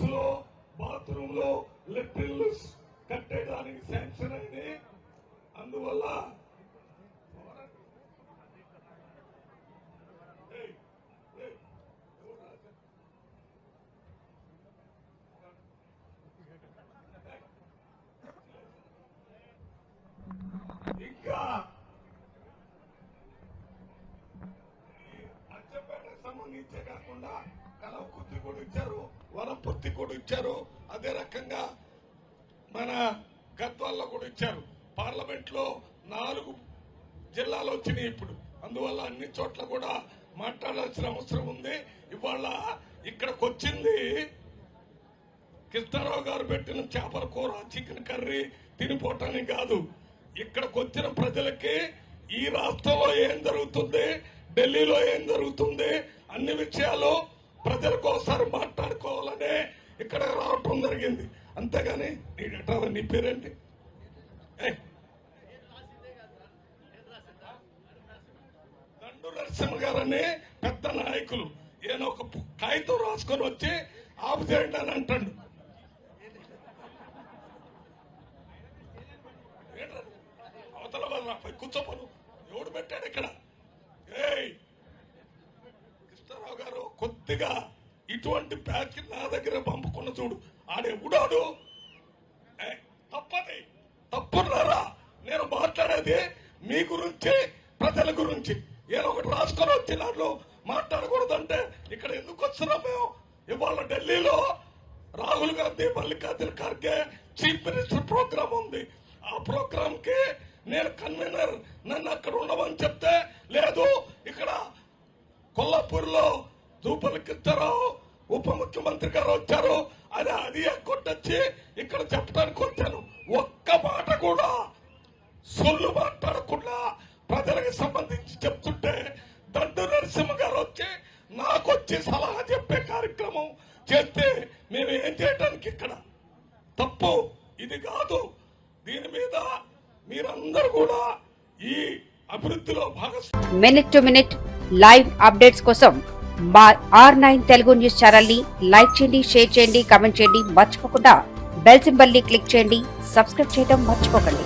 Schools లో bathroom లో latrines కట్టేయడానికి శాంక్షన్ అయింది. అందువల్ల ఇంకా అచ్చంపేటకు సంబంధించే కాకుండా కలవకుర్తి కూడా ఇచ్చారు, వనపర్తి కూడా ఇచ్చారు, అదే రకంగా మన గద్వాల్లో కూడా ఇచ్చారు. పార్లమెంట్ లో 4 జిల్లాలు వచ్చినాయి ఇప్పుడు. అందువల్ల అన్ని చోట్ల కూడా మాట్లాడాల్సిన అవసరం ఉంది. ఇవాళ ఇక్కడికి వచ్చింది కృష్ణారావు గారు పెట్టిన చేపల కూర, చికెన్ కర్రీ తినిపోవటానికి కాదు. ఇక్కడికి వచ్చిన ప్రజలకి ఈ రాష్ట్రంలో ఏం జరుగుతుంది, ఢిల్లీలో ఏం జరుగుతుంది, అన్ని విషయాలు ప్రజలకు ఒకసారి మాట్లాడుకోవాలనే ఇక్కడ రావటం జరిగింది. అంతేగాని నీ పేరేంటి? దండు నరసింహ గారని పెద్ద నాయకులు, ఈయన ఒక కాగితం రాసుకొని వచ్చి ఆపు చేయండి అని అంటాడు. అవతల వాళ్ళ కూర్చోపను ఎవడు పెట్టాడు ఇక్కడ? కృష్ణారావు గారు కొద్దిగా ఇటువంటి ప్యాచ్ నా దగ్గర పంపుకున్న చూడు, ఆడెవడాడు తప్పది తప్పున్నారా? నేను మాట్లాడేది మీ గురించి, ప్రజల గురించి. ఏదో ఒకటి రాసుకొని వచ్చి దాంట్లో మాట్లాడకూడదంటే ఇక్కడ ఎందుకు వస్తున్నాం మేము? ఇవాళ ఢిల్లీలో Rahul Gandhi, Mallikarjuna Kharge chief minister programme ఉంది. ఆ ప్రోగ్రామ్ కి నేను కన్వీనర్, నన్ను అక్కడ ఉండమని చెప్తే లేదు, ఇక్కడ కొల్లాపూర్ లో జూపల్లి కృష్ణారావు ఉప ముఖ్యమంత్రి గారు వచ్చారు, అది కొట్టొచ్చి ఇక్కడ చెప్పడానికి వచ్చాను. ఒక్క మాట కూడా సొల్లు మాట్లాడకుండా ప్రజలకు సంబంధించి చెప్తుంటే దండు నరసింహ గారు వచ్చి నాకు వచ్చి సలహా చెప్పే కార్యక్రమం చేస్తే మేము ఏం చేయడానికి ఇక్కడ? తప్పు ఇది కాదు. దీని మీద మీరందరూ కూడా ఈ అభివృద్ధిలో భాగస్వామ్యం. Minute to minute live updates కోసం మా R9 తెలుగు న్యూస్ ఛానల్ ని లైక్ చేయండి, షేర్ చేయండి, కామెంట్ చేయండి. మర్చిపోకుండా బెల్ సింబల్ ని క్లిక్ చేయండి. సబ్స్క్రైబ్ చేయడం మర్చిపోకండి.